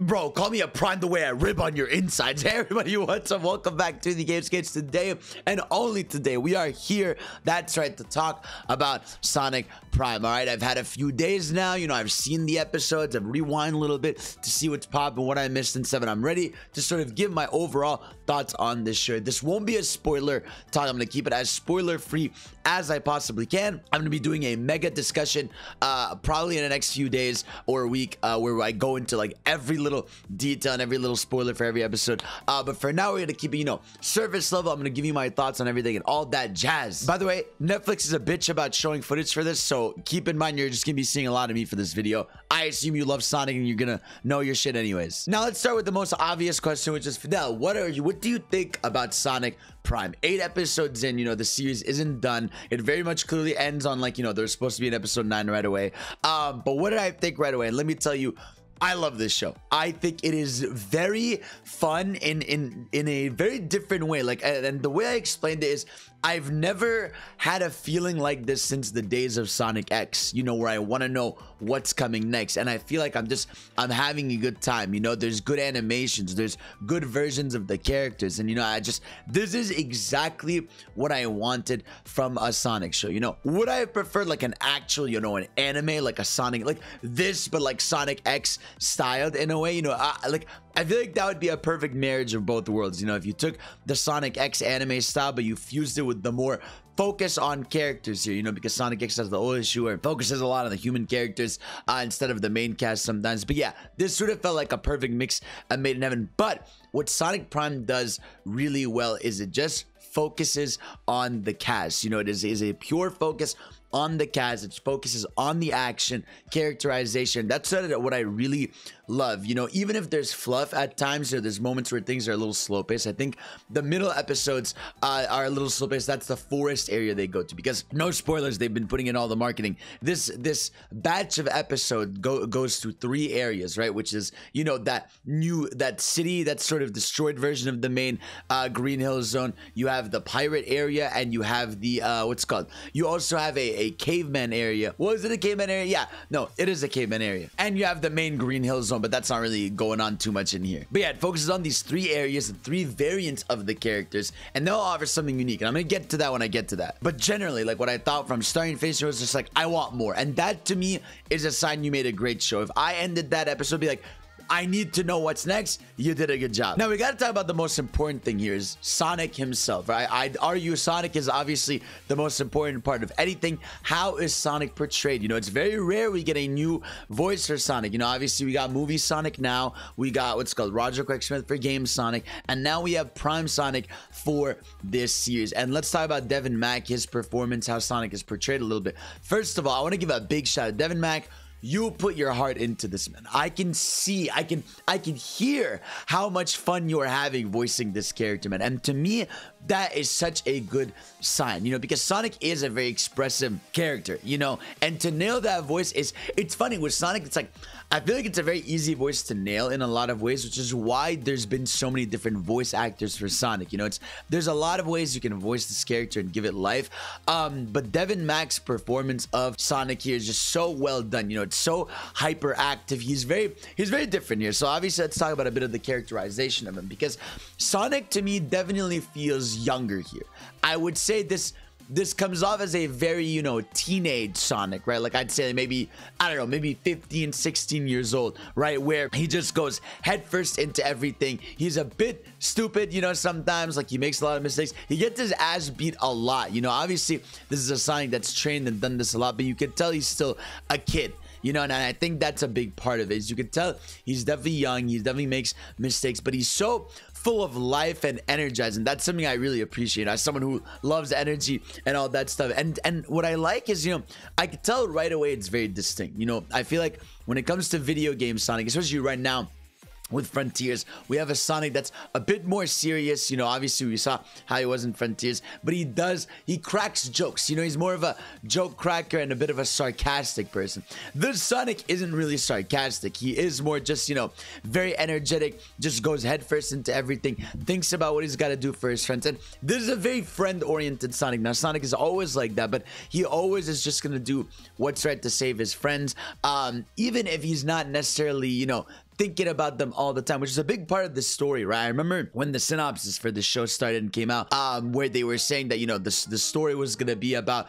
Bro, call me a prime the way I rib on your insides. Hey everybody, what's up? Welcome back to the Game Skates. Today, and only today, we are here, that's right, to talk about Sonic Prime. All right, I've had a few days now, I've seen the episodes, I've rewind a little bit to see what's popping, what I missed and stuff, and I'm ready to sort of give my overall thoughts on this show. This won't be a spoiler talk. I'm going to keep it as spoiler free as I possibly can. I'm going to be doing a mega discussion probably in the next few days or a week where I go into like every little detail and every little spoiler for every episode, but for now we're gonna keep it surface level. I'm gonna give you my thoughts on everything and all that jazz. By the way, Netflix is a bitch about showing footage for this, so keep in mind you're just gonna be seeing a lot of me for this video. I assume you love Sonic and you're gonna know your shit anyways. Now let's start with the most obvious question, which is, Fidel, what do you think about Sonic Prime? 8 episodes in, the series isn't done. It very much clearly ends on like, there's supposed to be an episode 9 right away, but what did I think right away? And let me tell you, I love this show. I think it is very fun in a very different way. Like, and the way I explained it is, I've never had a feeling like this since the days of Sonic X, where I want to know what's coming next. And I feel like I'm having a good time. There's good animations, there's good versions of the characters. And, this is exactly what I wanted from a Sonic show. Would I have preferred like an actual, an anime, like a Sonic, like this, but like Sonic X styled in a way, I feel like that would be a perfect marriage of both worlds. If you took the Sonic X anime style, but you fused it with the more focus on characters here, because Sonic X has the whole issue where it focuses a lot on the human characters instead of the main cast sometimes. But yeah, this sort of felt like a perfect mix made in heaven. But what Sonic Prime does really well is it just focuses on the cast. It is a pure focus on the cast. It focuses on the action, characterization. That's sort of what I really love. Even if there's fluff at times, or there's moments where things are a little slow paced, I think the middle episodes are a little slow paced. That's the forest area they go to, because no spoilers, they've been putting in all the marketing. This batch of episodes goes to 3 areas, right? Which is, that city, that sort of destroyed version of the main Green Hill Zone. You have the pirate area, and you have the what's it called? You also have a caveman area. Was it a caveman area? Yeah, no, it is a caveman area. And you have the main Green Hill Zone, but that's not really going on too much in here. But yeah, it focuses on these 3 areas and 3 variants of the characters, and they'll offer something unique, and I'm gonna get to that when I get to that. But generally, like, what I thought from starting Face was just like, I want more, and that to me is a sign you made a great show. If I ended that episode, be like, I need to know what's next. You did a good job. Now we got to talk about the most important thing here is Sonic himself. I'd argue Sonic is obviously the most important part of anything. How is Sonic portrayed? It's very rare we get a new voice for Sonic. Obviously we got movie Sonic now. We got what's called Roger Craig Smith for Game Sonic. And now we have Prime Sonic for this series. And let's talk about Devin Mack, his performance, how Sonic is portrayed a little bit. First of all, I want to give a big shout out. Devin Mack, you put your heart into this, man. I can see, I can hear how much fun you are having voicing this character, man. And to me, that is such a good sign, because Sonic is a very expressive character, and to nail that voice it's funny with Sonic. It's like, I feel like it's a very easy voice to nail in a lot of ways, which is why there's been so many different voice actors for Sonic. There's a lot of ways you can voice this character and give it life. But Devin Mack's performance of Sonic here is just so well done. It's so hyperactive. He's very different here. So obviously, let's talk about a bit of the characterization of him, because Sonic to me definitely feels younger here. I would say this comes off as a very, teenage Sonic, right? Like, I'd say maybe, I don't know, maybe 15, 16 years old, right? Where he just goes headfirst into everything. He's a bit stupid, sometimes, like, he makes a lot of mistakes. He gets his ass beat a lot. Obviously, this is a Sonic that's trained and done this a lot, but you can tell he's still a kid. And I think that's a big part of it. Is you can tell he's definitely young. He definitely makes mistakes, but he's so full of life and energized, and that's something I really appreciate as someone who loves energy and all that stuff. And what I like is, I can tell right away it's very distinct. I feel like when it comes to video games, Sonic, especially right now, with Frontiers, we have a Sonic that's a bit more serious. Obviously we saw how he was in Frontiers, but he cracks jokes. He's more of a joke cracker and a bit of a sarcastic person. This Sonic isn't really sarcastic. He is more just, very energetic, just goes headfirst into everything, thinks about what he's got to do for his friends. And this is a very friend-oriented Sonic. Now, Sonic is always like that, but he always is just going to do what's right to save his friends, even if he's not necessarily, thinking about them all the time, which is a big part of the story, right? I remember when the synopsis for the show started and came out, where they were saying that, you know, the story was gonna be about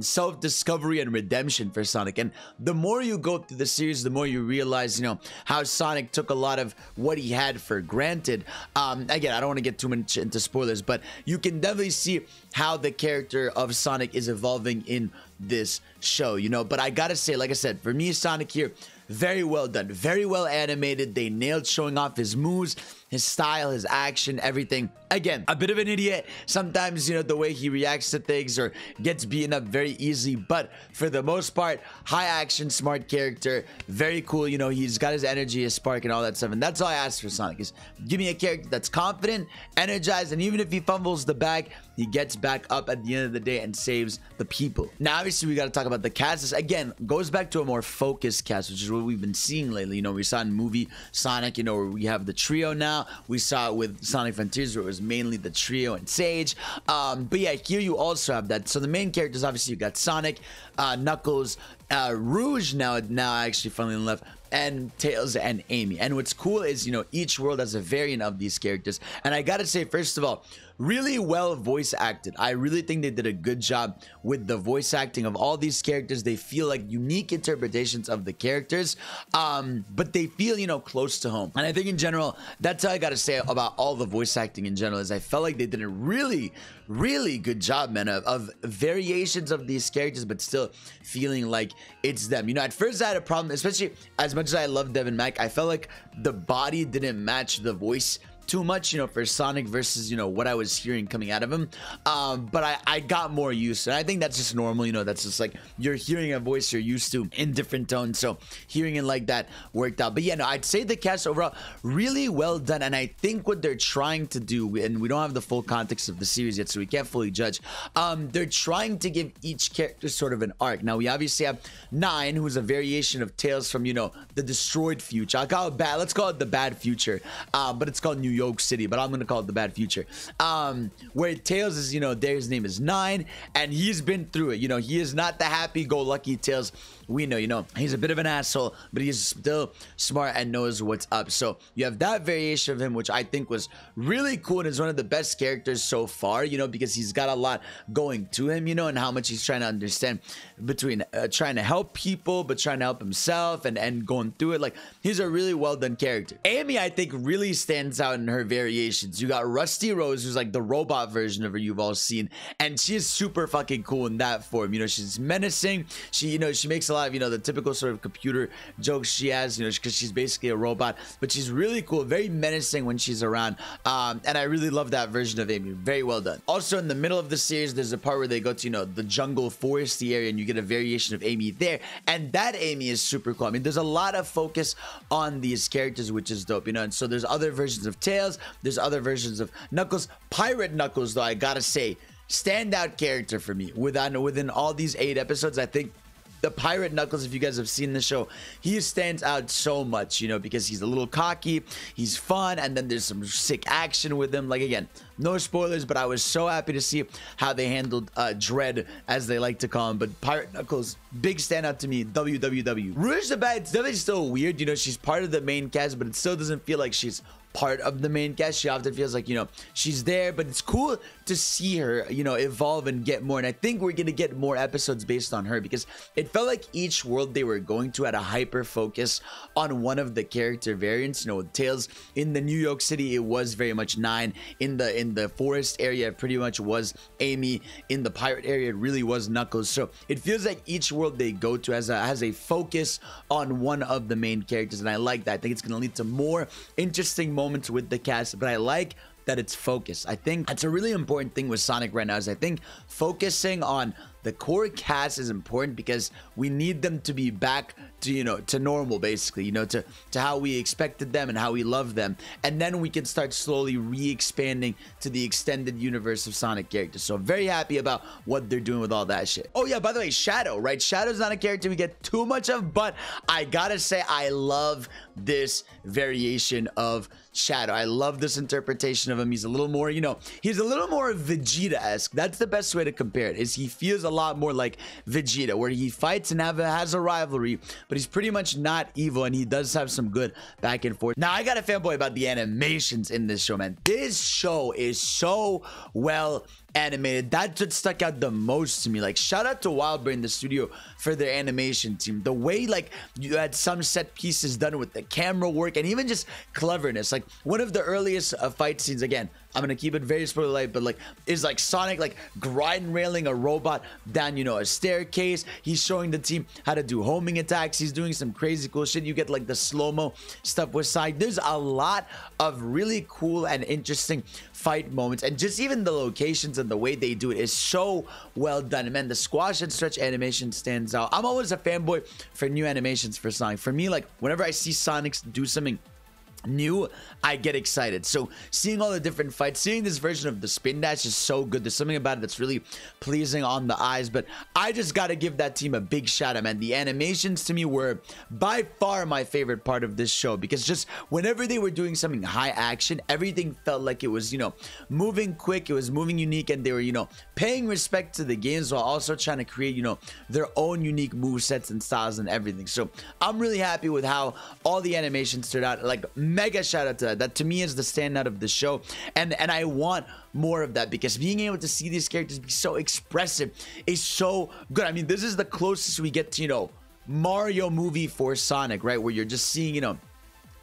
self-discovery and redemption for Sonic. And the more you go through the series, the more you realize, you know, how Sonic took a lot of what he had for granted. Again, I don't want to get too much into spoilers, but you can definitely see how the character of Sonic is evolving in this show, you know. But I gotta say, like I said, for me, Sonic here, very well done, very well animated. They nailed showing off his moves, his style, his action, everything. Again, a bit of an idiot sometimes, you know, the way he reacts to things or gets beaten up very easily, but for the most part, high action, smart character, very cool. You know, he's got his energy, his spark, and all that stuff. And that's all I ask for Sonic, is give me a character that's confident, energized, and even if he fumbles the bag, he gets back up at the end of the day and saves the people. Now, obviously, we got to talk about the cast. This, again, goes back to a more focused cast, which is what we've been seeing lately. You know, we saw in movie Sonic, you know, where we have the trio now. We saw it with Sonic Frontiers, where it was mainly the trio and Sage. But yeah, here you also have that. So the main characters, obviously, you got Sonic, Knuckles, Rouge now actually, funnily enough, and Tails and Amy. And what's cool is, you know, each world has a variant of these characters. And I gotta say, first of all, really well voice acted. I really think they did a good job with the voice acting of all these characters. They feel like unique interpretations of the characters, but they feel, you know, close to home. And I think in general, that's how I gotta say about all the voice acting in general, is I felt like they did a really good job, man, of variations of these characters, but still feeling like it's them. You know, at first I had a problem, especially as much as I love Devin Mack, I felt like the body didn't match the voice too much, you know, for Sonic versus, you know, what I was hearing coming out of him. But I got more used to it. I think that's just normal, you know, that's just like you're hearing a voice you're used to in different tones. So hearing it like that worked out. But yeah, no, I'd say the cast overall really well done. And I think what they're trying to do, and we don't have the full context of the series yet, so we can't fully judge. They're trying to give each character sort of an arc. Now we obviously have Nine, who's a variation of Tails from, you know, the destroyed future. I'll call it bad. Let's call it the bad future. But it's called New York City, but I'm gonna call it the bad future. Where Tails is, you know, there his name is Nine, and he's been through it. You know, he is not the happy-go-lucky Tails we know. You know, he's a bit of an asshole, but he's still smart and knows what's up. So you have that variation of him, which I think was really cool and is one of the best characters so far, you know, because he's got a lot going to him, you know, and how much he's trying to understand between trying to help people but trying to help himself and going through it. Like, he's a really well done character. Amy, I think, really stands out in her variations. You got Rusty Rose, who's like the robot version of her you've all seen, and she is super fucking cool in that form. You know, she's menacing. She, you know, she makes a lot of, you know, the typical sort of computer jokes she has, you know, because she's basically a robot, but she's really cool, very menacing when she's around. And I really love that version of Amy. Very well done. Also, in the middle of the series, there's a part where they go to, you know, the jungle foresty area, and you get a variation of Amy there, and that Amy is super cool. I mean, there's a lot of focus on these characters, which is dope, you know. And so there's other versions of Tails, there's other versions of Knuckles. Pirate Knuckles, though, I gotta say, standout character for me. Within all these 8 episodes, I think the Pirate Knuckles, if you guys have seen the show, he stands out so much, you know, because he's a little cocky, he's fun, and then there's some sick action with him. Like, again, no spoilers, but I was so happy to see how they handled Dread, as they like to call him. But Pirate Knuckles, big standout to me. WWW. Rouge the Bad, it's definitely still weird, you know, she's part of the main cast, but it still doesn't feel like she's part of the main cast. She often feels like, you know, she's there, but it's cool to see her, you know, evolve and get more. And I think we're gonna get more episodes based on her, because it felt like each world they were going to had a hyper focus on one of the character variants. You know, with Tails in the New York City, it was very much Nine. In the forest area, it pretty much was Amy. In the pirate area, it really was Knuckles. So it feels like each world they go to has a focus on one of the main characters, and I like that. I think it's gonna lead to more interesting moments with the cast, but I like that it's focused. I think that's a really important thing with Sonic right now, is I think focusing on the core cast is important, because we need them to be back to, you know, to normal, basically, you know, to how we expected them and how we love them, and then we can start slowly re-expanding to the extended universe of Sonic characters. So I'm very happy about what they're doing with all that shit. Oh yeah, by the way, Shadow, right? Shadow's not a character we get too much of, but I gotta say, I love this variation of Shadow. I love this interpretation of him. He's a little more, you know, he's a little more Vegeta-esque. That's the best way to compare it, is he feels a lot more like Vegeta, where he fights and has a rivalry, but he's pretty much not evil, and he does have some good back and forth. Now, I got a fanboy about the animations in this show, man. This show is so well animated. That's what stuck out the most to me. Like, shout out to Wildbrain, the studio, for their animation team. The way, like, you had some set pieces done with the camera work and even just cleverness. Like, one of the earliest fight scenes, again, I'm gonna keep it very spoiler light, but like, is like Sonic like grind railing a robot down, you know, a staircase. He's showing the team how to do homing attacks. He's doing some crazy cool shit. You get like the slow-mo stuff with Sonic. There's a lot of really cool and interesting fight moments, and just even the locations and the way they do it is so well done. And man, the squash and stretch animation stands out. I'm always a fanboy for new animations for Sonic. For me, like, whenever I see Sonic do something new, I get excited. So seeing all the different fights, seeing this version of the spin dash is so good. There's something about it that's really pleasing on the eyes. But I just gotta give that team a big shout out, man. The animations to me were by far my favorite part of this show, because just whenever they were doing something high action, everything felt like it was, you know, moving quick, it was moving unique, and they were, you know, paying respect to the games while also trying to create, you know, their own unique move sets and styles and everything. So I'm really happy with how all the animations turned out. Like, mega shout out to that. That to me is the standout of the show, and I want more of that, because being able to see these characters be so expressive is so good. I mean, this is the closest we get to, you know, Mario movie for Sonic, right, where you're just seeing, you know,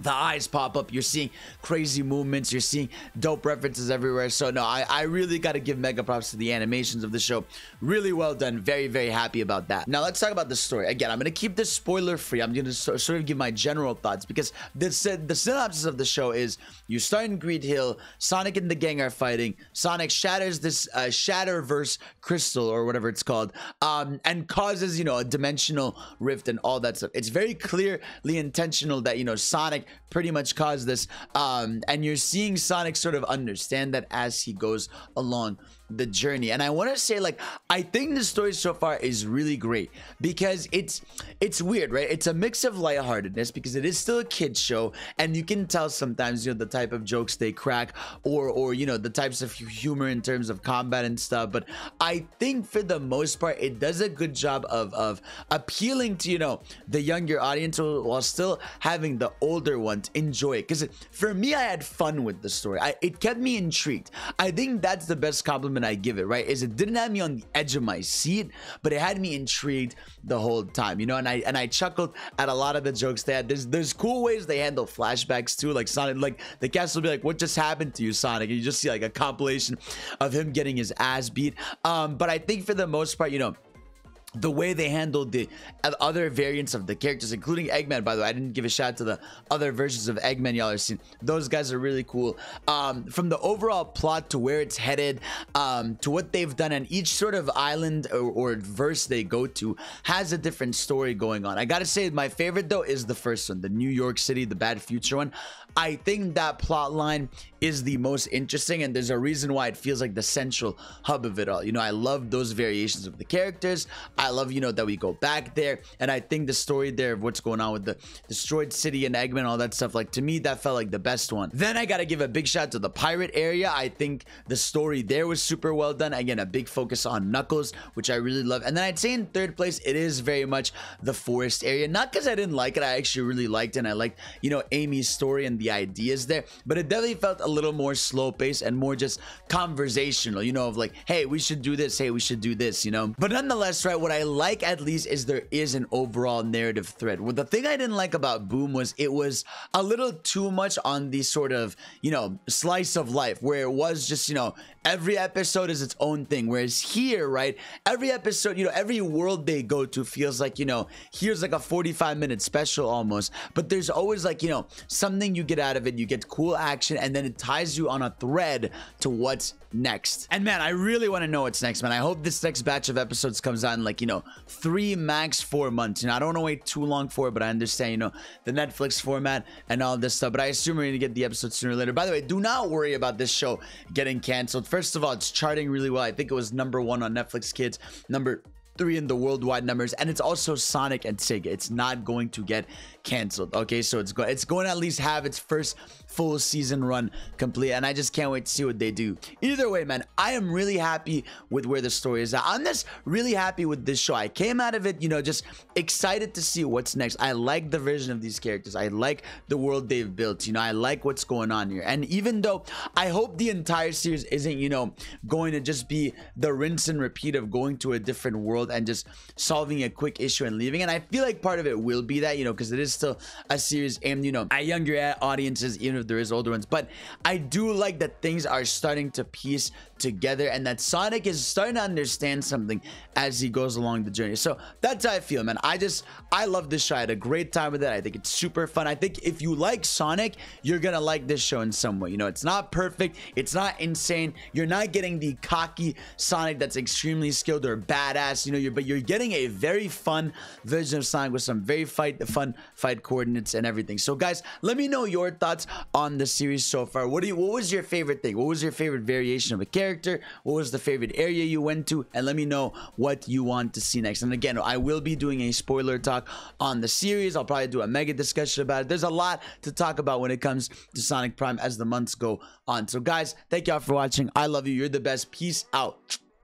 the eyes pop up, you're seeing crazy movements, you're seeing dope references everywhere. So no, I really got to give mega props to the animations of the show. Really well done. Very, very happy about that. Now let's talk about the story. Again, I'm going to keep this spoiler free. I'm going to sort of give my general thoughts, because the synopsis of the show is you start in Greed Hill, Sonic and the gang are fighting, Sonic shatters this Shatterverse crystal or whatever it's called, and causes, you know, a dimensional rift and all that stuff. It's very clearly intentional that, you know, Sonic pretty much caused this, and you're seeing Sonic sort of understand that as he goes along the journey. And I want to say, like, I think the story so far is really great, because it's weird, right? It's a mix of lightheartedness, because it is still a kid's show, and you can tell sometimes, you know, the type of jokes they crack, or you know, the types of humor in terms of combat and stuff. But I think for the most part, it does a good job of appealing to, you know, the younger audience, while still having the older ones enjoy it. Because for me, I had fun with the story. It kept me intrigued. I think that's the best compliment I give it, right? Is it didn't have me on the edge of my seat, but it had me intrigued the whole time, you know. And I chuckled at a lot of the jokes they had. There's cool ways they handle flashbacks too, like Sonic, like the cast will be like, "What just happened to you, Sonic?" And you just see like a compilation of him getting his ass beat. But I think for the most part, you know, the way they handled the other variants of the characters, including Eggman, by the way, I didn't give a shout out to the other versions of Eggman y'all are seeing. Those guys are really cool. From the overall plot to where it's headed, to what they've done, and each sort of island or verse they go to has a different story going on. I gotta say, my favorite though is the first one, the New York City, the Bad Future one. I think that plot line is the most interesting, and there's a reason why it feels like the central hub of it all. You know, I love those variations of the characters. I love, you know, that we go back there, and I think the story there of what's going on with the destroyed city and Eggman, all that stuff, like, to me, that felt like the best one. Then I gotta give a big shout to the pirate area. I think the story there was super well done. Again, a big focus on Knuckles, which I really love. And then I'd say in third place, it is very much the forest area. Not because I didn't like it, I actually really liked it, and I liked, you know, Amy's story and the ideas there, but it definitely felt a little more slow paced and more just conversational, you know, of like, hey, we should do this, hey, we should do this, you know. But nonetheless, right, what I like at least is there is an overall narrative thread. Well, the thing I didn't like about Boom was it was a little too much on the sort of, you know, slice of life, where it was just, you know, every episode is its own thing. Whereas here, right, every episode, you know, every world they go to feels like, you know, here's like a 45-minute special almost, but there's always like, you know, something you get out of it. You get cool action, and then it ties you on a thread to what's next. And man, I really want to know what's next, man. I hope this next batch of episodes comes out in like, you know, 3 max 4 months. You know, I don't want to wait too long for it, but I understand, you know, the Netflix format and all this stuff, but I assume we're gonna get the episode sooner or later. By the way, do not worry about this show getting canceled. First of all, it's charting really well. I think it was #1 on Netflix Kids, #3 in the worldwide numbers, and it's also Sonic and Sega. It's not going to get canceled. Okay, so it's going to at least have its first full season run complete, and I just can't wait to see what they do. Either way, man, I am really happy with where the story is at. I'm just really happy with this show. I came out of it, you know, just excited to see what's next. I like the version of these characters. I like the world they've built. You know, I like what's going on here. And even though I hope the entire series isn't, you know, going to just be the rinse and repeat of going to a different world and just solving a quick issue and leaving, and I feel like part of it will be that, you know, because it is still a series aimed, you know, at younger audiences, even if there is older ones. But I do like that things are starting to piece together and that Sonic is starting to understand something as he goes along the journey. So that's how I feel, man. I love this show. I had a great time with it. I think it's super fun. I think if you like Sonic, you're gonna like this show in some way. You know, it's not perfect, it's not insane, you're not getting the cocky Sonic that's extremely skilled or badass, you know, but you're getting a very fun version of Sonic with some very fun fight coordinates and everything. So guys, let me know your thoughts on the series so far. What was your favorite thing? What was your favorite variation of a character? What was the favorite area you went to? And let me know what you want to see next. And again, I will be doing a spoiler talk on the series. I'll probably do a mega discussion about it. There's a lot to talk about when it comes to Sonic Prime as the months go on. So guys, thank y'all for watching. I love you. You're the best. Peace out.